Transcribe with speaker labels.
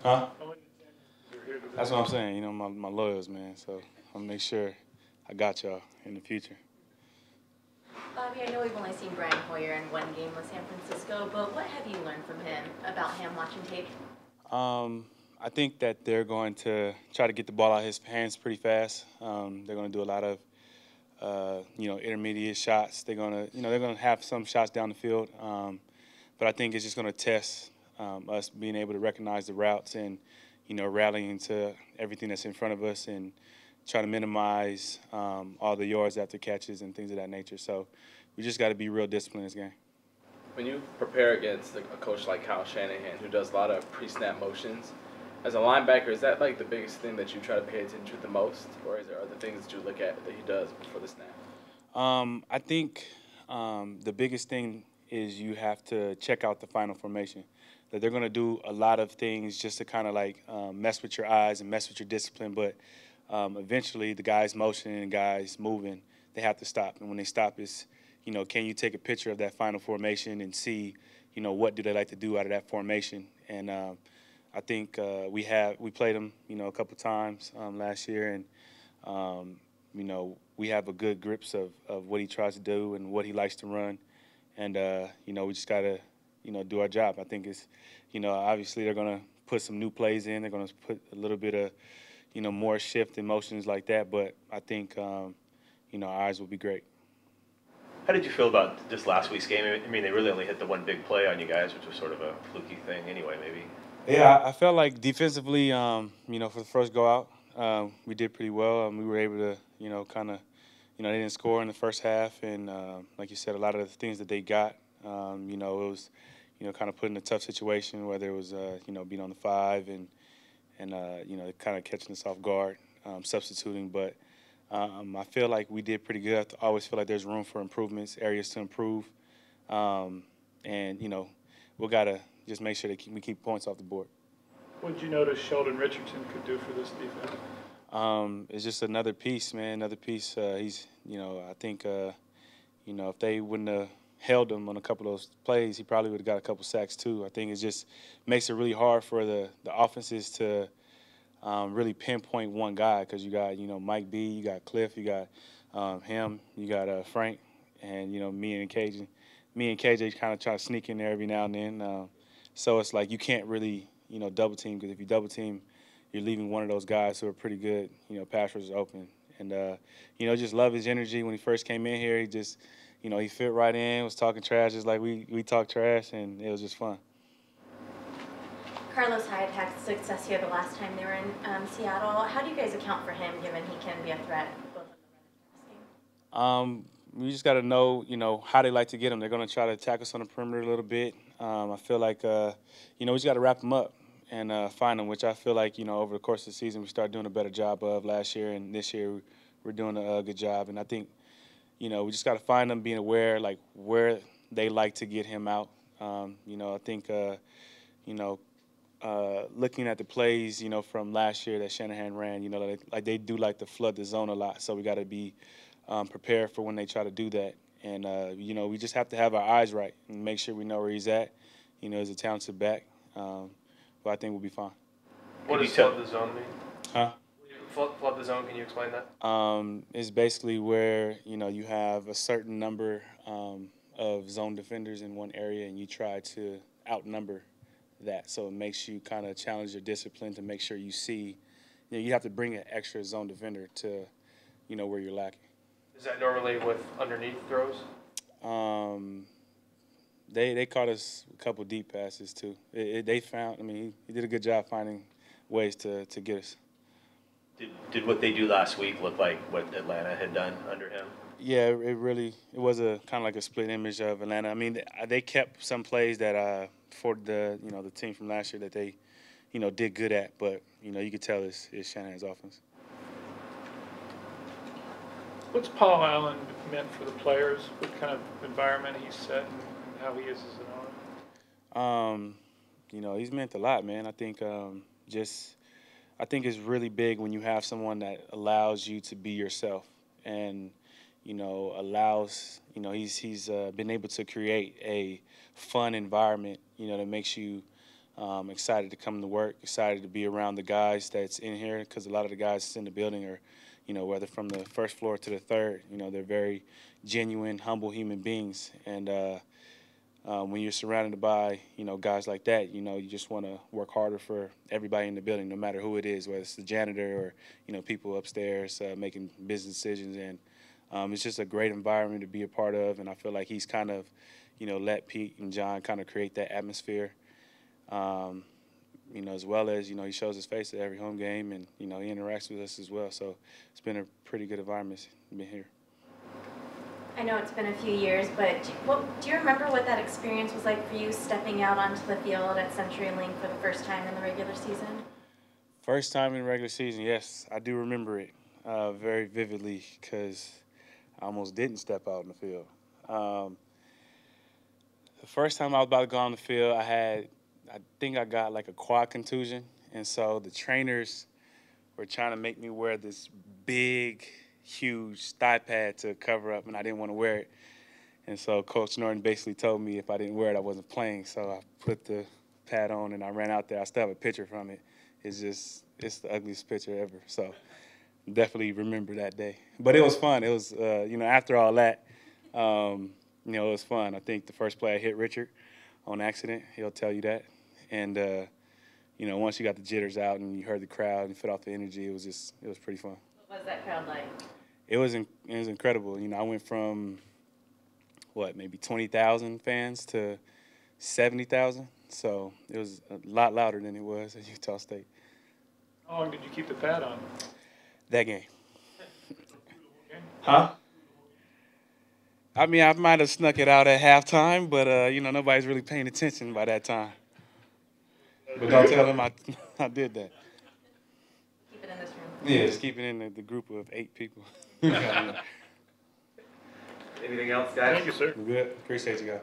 Speaker 1: Huh? That's what I'm saying. You know, my loyals, man. So I'll make sure I got y'all in the future.
Speaker 2: Bobby, I know we've only seen Brian Hoyer in one game with San Francisco, but what have you learned from him about him watching tape?
Speaker 1: I think that they're going to try to get the ball out of his hands pretty fast. They're going to do a lot of, intermediate shots. They're going to have some shots down the field. But I think it's just going to test us being able to recognize the routes and, rallying to everything that's in front of us and try to minimize all the yards after catches and things of that nature. So we just got to be real disciplined in this game.
Speaker 3: When you prepare against a coach like Kyle Shanahan, who does a lot of pre-snap motions, as a linebacker, is that like the biggest thing that you try to pay attention to the most, or is there other things that you look at that he does before the snap?
Speaker 1: I think the biggest thing is you have to check out the final formation. That they're going to do a lot of things just to kind of like mess with your eyes and mess with your discipline, but eventually the guys motioning and guys moving, they have to stop. And when they stop, it's, can you take a picture of that final formation and see, what do they like to do out of that formation? And I think we played them, a couple times last year, and we have a good grips of what he tries to do and what he likes to run, and we just gotta do our job. I think it's obviously they're gonna put some new plays in. They're gonna put a little bit of more shift and motions like that, but I think our eyes will be great.
Speaker 4: How did you feel about this last week's game? I mean, they really only hit the one big play on you guys, which was sort of a fluky thing anyway, maybe.
Speaker 1: Yeah, I felt like defensively, for the first go out, we did pretty well. We were able to, kind of, they didn't score in the first half, and like you said, a lot of the things that they got, it was, kind of put in a tough situation, whether it was, being on the 5 and kind of catching us off guard, substituting. But I feel like we did pretty good. I always feel like there's room for improvements, areas to improve, and we gotta just make sure that we keep points off the board.
Speaker 5: What did you notice Sheldon Richardson could do for this defense?
Speaker 1: It's just another piece, man. Another piece. He's, I think, if they wouldn't have held him on a couple of those plays, he probably would have got a couple sacks too. I think it just makes it really hard for the offenses to really pinpoint one guy, because you got, Mike B, you got Cliff, you got him, you got Frank, and, me and KJ. Me and KJ kind of try to sneak in there every now and then. So it's like you can't really, double team, because if you double team, you're leaving one of those guys who are pretty good, pass rushers open. And, just love his energy. When he first came in here, he just, he fit right in, was talking trash just like we talk trash, and it was just fun.
Speaker 2: Carlos Hyde had success here the last time they were in Seattle. How do you guys account for him, given he can be a threat both on the run and pass game?
Speaker 1: We just got to know, how they like to get him. They're going to try to attack us on the perimeter a little bit. I feel like, we just got to wrap them up and find them, which I feel like, over the course of the season we started doing a better job of last year, and this year we're doing a good job. And I think, we just got to find them, being aware, like, where they like to get him out. I think, looking at the plays, from last year that Shanahan ran, like they do like to flood the zone a lot. So we got to be prepared for when they try to do that. And, we just have to have our eyes right and make sure we know where he's at. He's a talented back. But I think we'll be fine.
Speaker 6: What does flood the zone mean?
Speaker 1: Huh?
Speaker 6: Flood the zone, can you explain that?
Speaker 1: It's basically where, you have a certain number of zone defenders in one area, and you try to outnumber that. So it makes you kind of challenge your discipline to make sure you see, you have to bring an extra zone defender to, where you're lacking.
Speaker 6: Is that normally with underneath throws?
Speaker 1: They caught us a couple deep passes too. They found, he did a good job finding ways to get us.
Speaker 4: Did what they do last week look like what Atlanta had done under him?
Speaker 1: Yeah, it was a kind of like a split image of Atlanta. They kept some plays that for the the team from last year that they did good at, but you could tell it's Shanahan's offense.
Speaker 5: What's Paul Allen meant for the players? What kind of environment he's set and how he is as an owner?
Speaker 1: He's meant a lot, man. I think I think it's really big when you have someone that allows you to be yourself, and allows he's been able to create a fun environment that makes you Excited to come to work, excited to be around the guys that's in here, because a lot of the guys in the building are, whether from the first floor to the third, they're very genuine, humble human beings. And when you're surrounded by, guys like that, you just want to work harder for everybody in the building, no matter who it is, whether it's the janitor or, people upstairs making business decisions. And it's just a great environment to be a part of. And I feel like he's kind of, let Pete and John kind of create that atmosphere. As well as, he shows his face at every home game, and, he interacts with us as well. So it's been a pretty good environment being here.
Speaker 2: I know it's been a few years, but do you remember what that experience was like for you stepping out onto the field at CenturyLink for the first time in the regular season?
Speaker 1: First time in the regular season, yes. I do remember it very vividly, because I almost didn't step out in the field. The first time I was about to go on the field, I think I got like a quad contusion, and so the trainers were trying to make me wear this big, huge thigh pad to cover up, and I didn't want to wear it. And so Coach Norton basically told me if I didn't wear it, I wasn't playing. So I put the pad on, and I ran out there. I still have a picture from it. It's the ugliest picture ever. So definitely remember that day. But it was fun. It was, after all that, it was fun. I think the first play I hit Richard on accident. He'll tell you that. And, once you got the jitters out and you heard the crowd and fed off the energy, it was pretty fun.
Speaker 2: What was that crowd like?
Speaker 1: It was incredible. I went from, maybe 20,000 fans to 70,000. So it was a lot louder than it was at Utah State.
Speaker 5: How long did you keep the pad on?
Speaker 1: That game. Huh? I mean, I might have snuck it out at halftime, but, nobody's really paying attention by that time. But don't tell them I did that.
Speaker 2: Keep it in this room.
Speaker 1: Yeah, just keep it in the group of 8 people.
Speaker 4: Anything else, guys?
Speaker 5: Thank you, sir.
Speaker 1: We're good. Appreciate you guys.